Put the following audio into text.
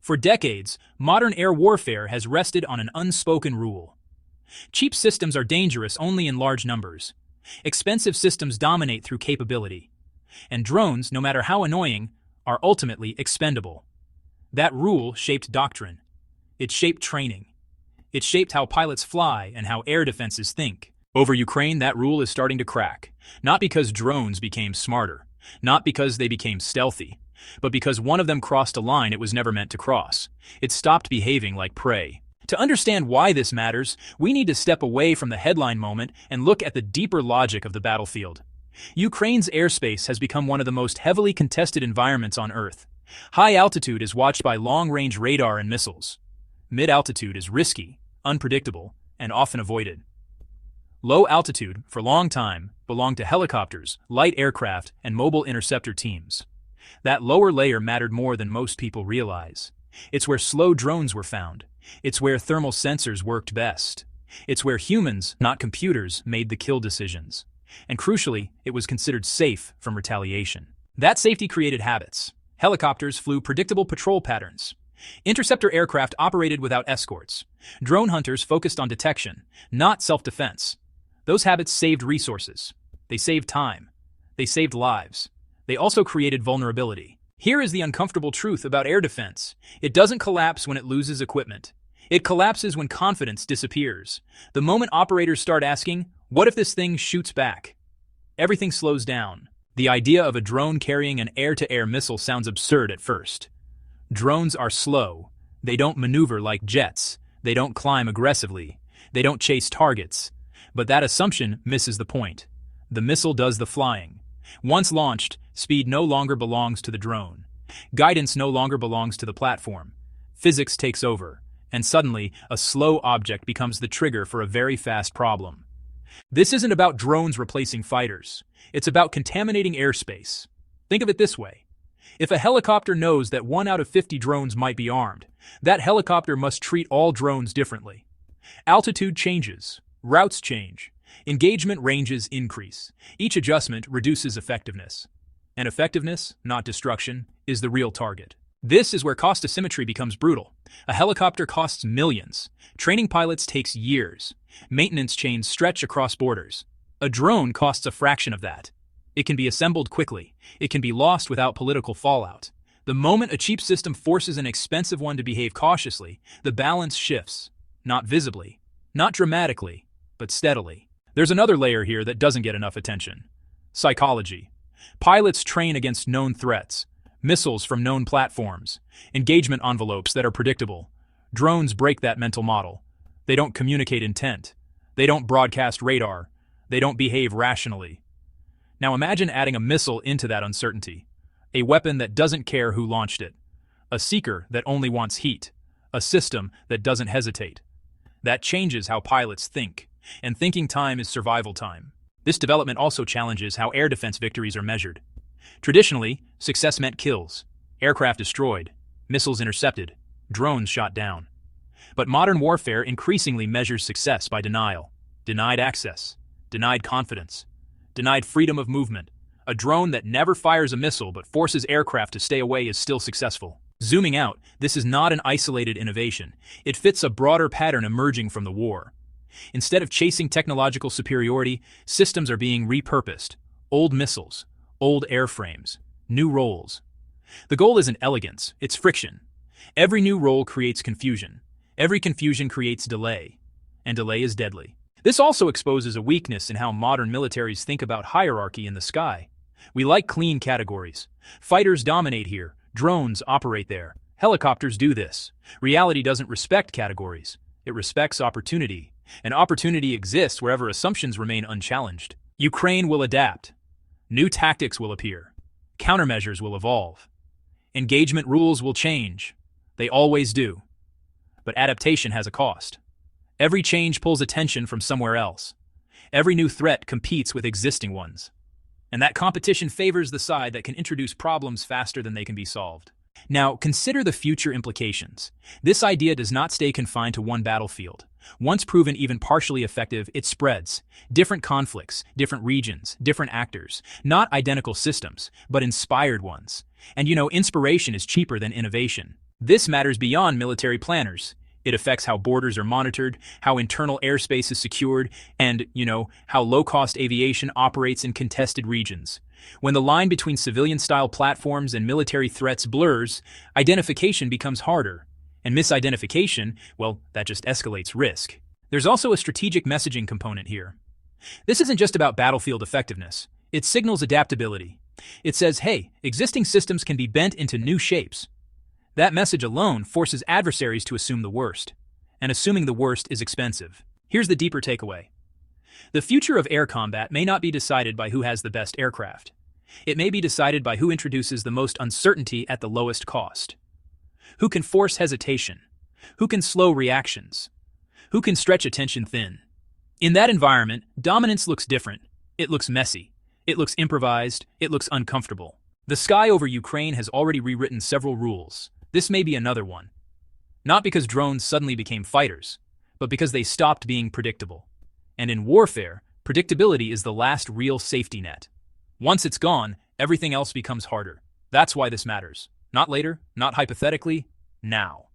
For decades, modern air warfare has rested on an unspoken rule. Cheap systems are dangerous only in large numbers. Expensive systems dominate through capability. And drones, no matter how annoying, are ultimately expendable. That rule shaped doctrine. It shaped training. It shaped how pilots fly and how air defenses think. Over Ukraine, that rule is starting to crack. Not because drones became smarter, not because they became stealthy, but because one of them crossed a line it was never meant to cross. It stopped behaving like prey. To understand why this matters, we need to step away from the headline moment and look at the deeper logic of the battlefield. Ukraine's airspace has become one of the most heavily contested environments on Earth. High altitude is watched by long-range radar and missiles. Mid-altitude is risky, unpredictable, and often avoided. Low altitude, for a long time, belonged to helicopters, light aircraft, and mobile interceptor teams. That lower layer mattered more than most people realize. It's where slow drones were found. It's where thermal sensors worked best. It's where humans, not computers, made the kill decisions. And crucially, it was considered safe from retaliation. That safety created habits. Helicopters flew predictable patrol patterns. Interceptor aircraft operated without escorts. Drone hunters focused on detection, not self-defense. Those habits saved resources. They saved time. They saved lives. They also created vulnerability. Here is the uncomfortable truth about air defense. It doesn't collapse when it loses equipment. It collapses when confidence disappears. The moment operators start asking, "What if this thing shoots back?" Everything slows down. The idea of a drone carrying an air-to-air missile sounds absurd at first. Drones are slow. They don't maneuver like jets. They don't climb aggressively. They don't chase targets. But that assumption misses the point. The missile does the flying. Once launched, speed no longer belongs to the drone. Guidance no longer belongs to the platform. Physics takes over, and suddenly, a slow object becomes the trigger for a very fast problem. This isn't about drones replacing fighters. It's about contaminating airspace. Think of it this way. If a helicopter knows that 1 out of 50 drones might be armed, that helicopter must treat all drones differently. Altitude changes. Routes change. Engagement ranges increase. Each adjustment reduces effectiveness. And effectiveness, not destruction, is the real target. This is where cost asymmetry becomes brutal. A helicopter costs millions. Training pilots takes years. Maintenance chains stretch across borders. A drone costs a fraction of that. It can be assembled quickly. It can be lost without political fallout. The moment a cheap system forces an expensive one to behave cautiously, the balance shifts. Not visibly, not dramatically, but steadily. There's another layer here that doesn't get enough attention. Psychology. Pilots train against known threats, missiles from known platforms, engagement envelopes that are predictable. Drones break that mental model. They don't communicate intent. They don't broadcast radar. They don't behave rationally. Now imagine adding a missile into that uncertainty. A weapon that doesn't care who launched it. A seeker that only wants heat. A system that doesn't hesitate. That changes how pilots think. And thinking time is survival time. This development also challenges how air defense victories are measured. Traditionally, success meant kills, aircraft destroyed, missiles intercepted, drones shot down. But modern warfare increasingly measures success by denial. Denied access, denied confidence, denied freedom of movement. A drone that never fires a missile but forces aircraft to stay away is still successful. Zooming out, this is not an isolated innovation. It fits a broader pattern emerging from the war. Instead of chasing technological superiority, systems are being repurposed. Old missiles, old airframes, new roles. The goal isn't elegance, it's friction. Every new role creates confusion. Every confusion creates delay. And delay is deadly. This also exposes a weakness in how modern militaries think about hierarchy in the sky. We like clean categories. Fighters dominate here. Drones operate there. Helicopters do this. Reality doesn't respect categories. It respects opportunity. And opportunity exists wherever assumptions remain unchallenged. Ukraine will adapt. New tactics will appear. Countermeasures will evolve. Engagement rules will change. They always do. But adaptation has a cost. Every change pulls attention from somewhere else. Every new threat competes with existing ones. And that competition favors the side that can introduce problems faster than they can be solved. Now, consider the future implications. This idea does not stay confined to one battlefield. Once proven even partially effective, it spreads. Different conflicts, different regions, different actors. Not identical systems, but inspired ones. And inspiration is cheaper than innovation. This matters beyond military planners. It affects how borders are monitored, how internal airspace is secured, and, how low-cost aviation operates in contested regions. When the line between civilian-style platforms and military threats blurs, identification becomes harder. And misidentification, well, that just escalates risk. There's also a strategic messaging component here. This isn't just about battlefield effectiveness. It signals adaptability. It says, hey, existing systems can be bent into new shapes. That message alone forces adversaries to assume the worst. And assuming the worst is expensive. Here's the deeper takeaway. The future of air combat may not be decided by who has the best aircraft. It may be decided by who introduces the most uncertainty at the lowest cost. Who can force hesitation? Who can slow reactions? Who can stretch attention thin? In that environment, dominance looks different. It looks messy. It looks improvised. It looks uncomfortable. The sky over Ukraine has already rewritten several rules. This may be another one. Not because drones suddenly became fighters, but because they stopped being predictable. And in warfare, predictability is the last real safety net. Once it's gone, everything else becomes harder. That's why this matters. Not later, not hypothetically, now.